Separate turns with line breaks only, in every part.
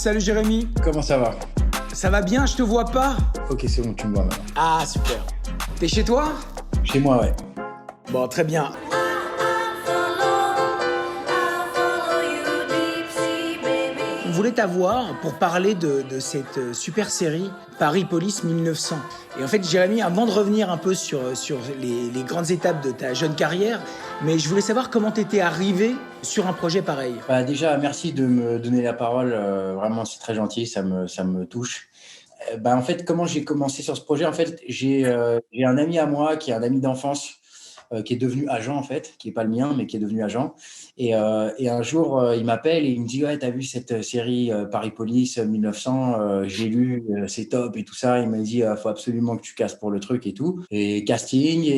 Salut Jérémy.
Comment ça va?
Ça va bien, je te vois pas?
Ok, c'est bon, tu me vois maintenant.
Ah, super. T'es chez toi?
Chez moi, ouais.
Bon, très bien. On voulait t'avoir pour parler de cette super série Paris Police 1900. Et en fait, Jérémy, avant de revenir un peu sur les grandes étapes de ta jeune carrière, mais je voulais savoir comment t'étais arrivé sur un projet pareil.
Bah, déjà, merci de me donner la parole. Vraiment, c'est très gentil, ça me touche. En fait, comment j'ai commencé sur ce projet? En fait, j'ai un ami à moi qui est un ami d'enfance qui est devenu agent, en fait, qui n'est pas le mien, mais qui est devenu agent. Et un jour, il m'appelle et il me dit « Ouais, t'as vu cette série Paris Police 1900 j'ai lu, c'est top et tout ça. » Il m'a dit « Faut absolument que tu castes pour le truc et tout. » Et casting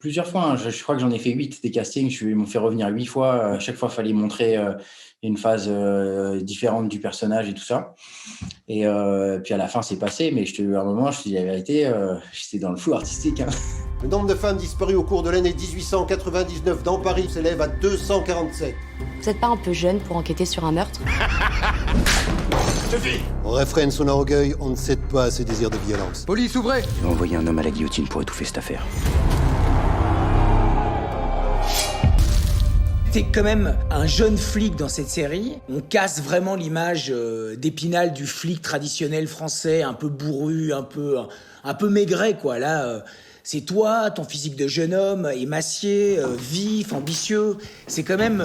plusieurs fois. Hein. Je crois que j'en ai fait 8 des castings. Ils m'ont fait revenir 8 fois. À chaque fois, il fallait montrer une phase différente du personnage et tout ça. Et puis à la fin, c'est passé. Mais à un moment, je te dis la vérité, j'étais dans le flou artistique. Hein.
Le nombre de femmes disparues au cours de l'année 1899 dans Paris s'élève à 247.
Vous êtes pas un peu jeune pour enquêter sur un meurtre?
On réfrène son orgueil, on ne cède pas à ses désirs de violence.
Police, ouvrez!
Ils ont envoyé un homme à la guillotine pour étouffer cette affaire.
T'es quand même un jeune flic dans cette série. On casse vraiment l'image d'Épinal du flic traditionnel français, un peu bourru, un peu maigret, quoi. Là, c'est toi, ton physique de jeune homme, émacié, vif, ambitieux. C'est quand même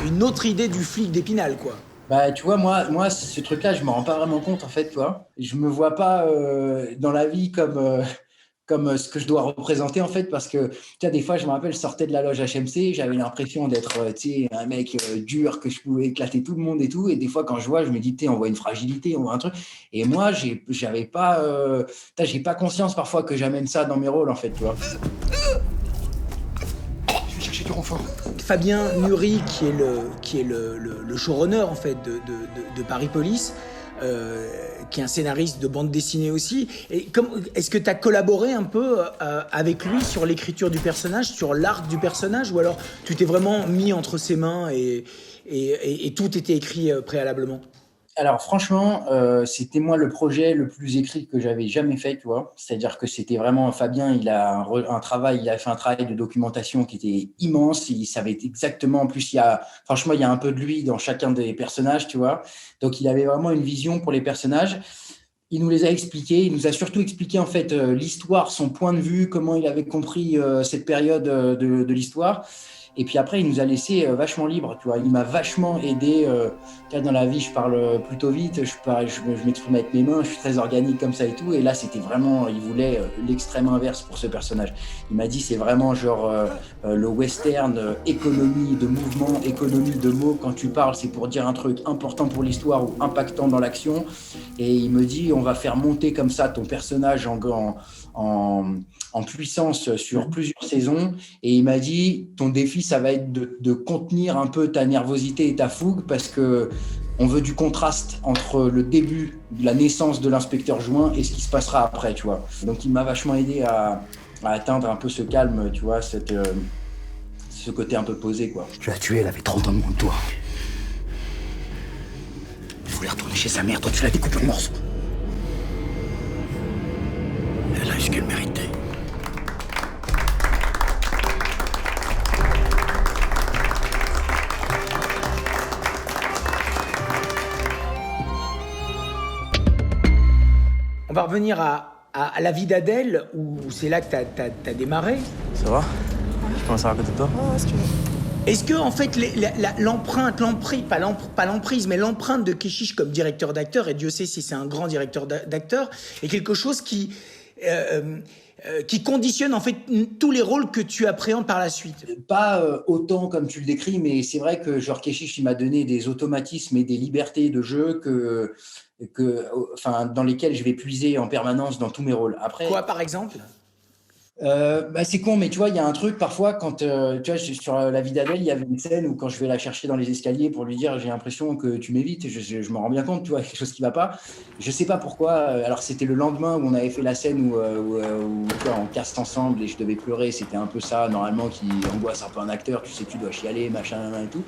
une autre idée du flic d'Épinal, quoi.
Bah, tu vois, moi, ce truc-là, je me rends pas vraiment compte, en fait, tu vois. Je me vois pas dans la vie comme ce que je dois représenter, en fait, parce que, tu vois, des fois, je me rappelle, je sortais de la loge HMC, j'avais l'impression d'être, tu sais, un mec dur, que je pouvais éclater tout le monde et tout, et des fois, quand je vois, je me dis, on voit une fragilité, on voit un truc, et moi, j'ai pas conscience, parfois, que j'amène ça dans mes rôles, en fait, tu vois.
Je vais chercher du renfort.
Fabien Nury, qui est le showrunner, en fait, de Paris Police, qui est un scénariste de bande dessinée aussi. Est-ce que tu as collaboré un peu avec lui sur l'écriture du personnage, sur l'arc du personnage, ou alors tu t'es vraiment mis entre ses mains et tout était écrit préalablement?
Alors franchement, c'était moi le projet le plus écrit que j'avais jamais fait, tu vois. C'est-à-dire que c'était vraiment Fabien, il a fait un travail de documentation qui était immense. Il savait exactement. En plus, il y a un peu de lui dans chacun des personnages, tu vois. Donc il avait vraiment une vision pour les personnages. Il nous les a expliqués. Il nous a surtout expliqué en fait l'histoire, son point de vue, comment il avait compris cette période de l'histoire. Et puis après, il nous a laissé vachement libre, tu vois. Il m'a vachement aidé. Dans la vie, je parle plutôt vite, je m'exprime avec mes mains, je suis très organique comme ça et tout. Et là, c'était vraiment, il voulait l'extrême inverse pour ce personnage. Il m'a dit, c'est vraiment genre le western, économie de mouvement, économie de mots. Quand tu parles, c'est pour dire un truc important pour l'histoire ou impactant dans l'action. Et il me dit, on va faire monter comme ça ton personnage en puissance sur plusieurs saisons. Et il m'a dit, ton défi, ça va être de contenir un peu ta nervosité et ta fougue parce que on veut du contraste entre le début, la naissance de l'inspecteur Join et ce qui se passera après, tu vois. Donc il m'a vachement aidé à atteindre un peu ce calme, tu vois, ce côté un peu posé, quoi.
Je l'ai tuée, elle avait 30 ans de moins que toi. Elle voulait retourner chez sa mère, toi tu l'as découpée en morceaux. Elle a eu ce qu'elle méritait.
On va revenir à la vie d'Adèle, où c'est là que t'as démarré.
Ça va? Je commence à raconter de toi?
Ouais, si tu veux.
Est-ce que, en fait, l'emprise, mais l'empreinte de Kechiche comme directeur d'acteur, et Dieu sait si c'est un grand directeur d'acteur, est quelque chose qui conditionne, en fait, tous les rôles que tu appréhendes par la suite?
Pas autant comme tu le décris, mais c'est vrai que genre Kechiche, il m'a donné des automatismes et des libertés de jeu dans lesquels je vais puiser en permanence dans tous mes rôles. Après,
quoi, par exemple?
C'est con, mais tu vois, il y a un truc parfois quand tu vois, sur la vie d'Adèle, il y avait une scène où quand je vais la chercher dans les escaliers pour lui dire j'ai l'impression que tu m'évites, je me rends bien compte, tu vois, quelque chose qui va pas. Je sais pas pourquoi. Alors c'était le lendemain où on avait fait la scène où tu vois, on casse ensemble et je devais pleurer. C'était un peu ça normalement qui angoisse un peu un acteur. Tu sais, tu dois chialer, machin et tout.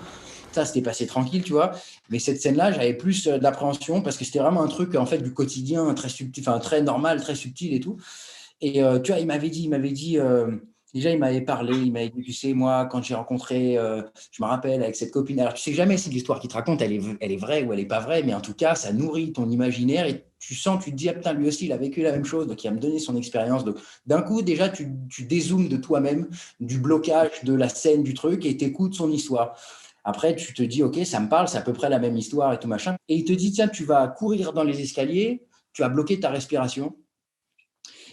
Ça, c'était passé tranquille, tu vois. Mais cette scène-là, j'avais plus d'appréhension parce que c'était vraiment un truc, en fait, du quotidien, très subtil, enfin, très normal, très subtil et tout. Et tu vois, il m'avait dit, déjà, il m'avait parlé, il m'avait dit, tu sais, moi, quand j'ai rencontré, je me rappelle, avec cette copine, alors tu sais jamais si l'histoire qu'il te raconte, elle est vraie ou elle n'est pas vraie, mais en tout cas, ça nourrit ton imaginaire et tu te dis, ah putain, lui aussi, il a vécu la même chose, donc il va me donner son expérience. Donc, d'un coup, déjà, tu dézoomes de toi-même, du blocage de la scène, du truc, et tu écoutes son histoire. Après, tu te dis, OK, ça me parle, c'est à peu près la même histoire et tout machin. Et il te dit, tiens, tu vas courir dans les escaliers, tu as bloqué ta respiration.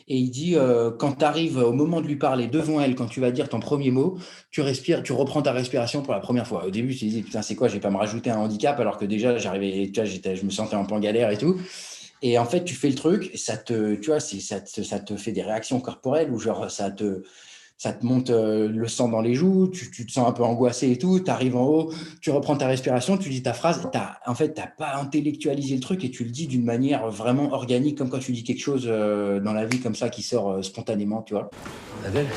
Et il dit, quand tu arrives au moment de lui parler devant elle, quand tu vas dire ton premier mot, tu respires, tu reprends ta respiration pour la première fois. Au début, tu te dis, putain, c'est quoi, je vais pas me rajouter un handicap alors que déjà, je me sentais un peu en galère et tout. Et en fait, tu fais le truc, et ça te fait des réactions corporelles où genre ça te monte le sang dans les joues, tu te sens un peu angoissé et tout, tu arrives en haut, tu reprends ta respiration, tu dis ta phrase, en fait, tu n'as pas intellectualisé le truc et tu le dis d'une manière vraiment organique, comme quand tu dis quelque chose dans la vie comme ça qui sort spontanément, tu vois.
Adèle,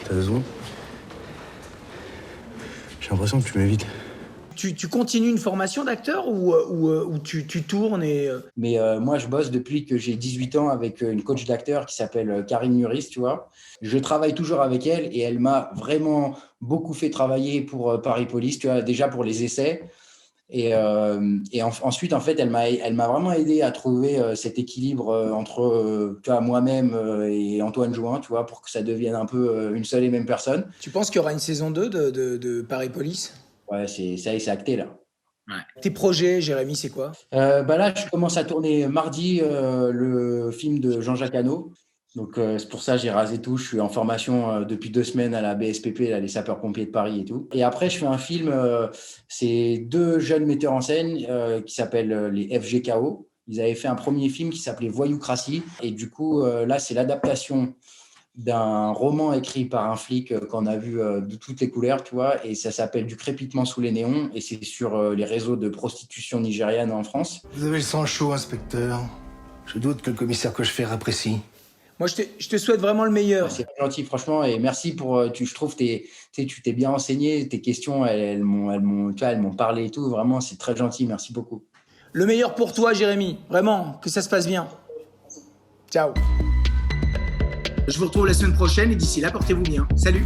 t'as 2 secondes? J'ai l'impression que tu m'évites.
Tu continues une formation d'acteur ou tu tournes et...
Mais moi, je bosse depuis que j'ai 18 ans avec une coach d'acteur qui s'appelle Karine Muris, tu vois. Je travaille toujours avec elle et elle m'a vraiment beaucoup fait travailler pour Paris Police, tu vois, déjà pour les essais. Ensuite, en fait, elle m'a vraiment aidé à trouver cet équilibre entre tu vois, moi-même et Antoine Jouin, tu vois, pour que ça devienne un peu une seule et même personne.
Tu penses qu'il y aura une saison 2 de Paris Police?
Ouais, c'est acté là.
Ouais. Tes projets, Jérémy, c'est quoi?
Là, je commence à tourner mardi le film de Jean-Jacques Hano. Donc, c'est pour ça que j'ai rasé tout. Je suis en formation depuis 2 semaines à la BSPP, là, les sapeurs-pompiers de Paris et tout. Et après, je fais un film, c'est 2 jeunes metteurs en scène qui s'appellent les FGKO. Ils avaient fait un premier film qui s'appelait Voyoucratie. Et du coup, là, c'est l'adaptation d'un roman écrit par un flic qu'on a vu de toutes les couleurs, tu vois, et ça s'appelle Du crépitement sous les néons, et c'est sur les réseaux de prostitution nigériane en France.
Vous avez le sang chaud, inspecteur. Je doute que le commissaire Cochefer apprécie.
Moi, je te souhaite vraiment le meilleur.
C'est gentil, franchement, et merci pour. Je trouve que tu t'es bien renseigné, tes questions, elles m'ont parlé et tout. Vraiment, c'est très gentil, merci beaucoup.
Le meilleur pour toi, Jérémy. Vraiment, que ça se passe bien. Ciao. Je vous retrouve la semaine prochaine et d'ici là, portez-vous bien. Salut.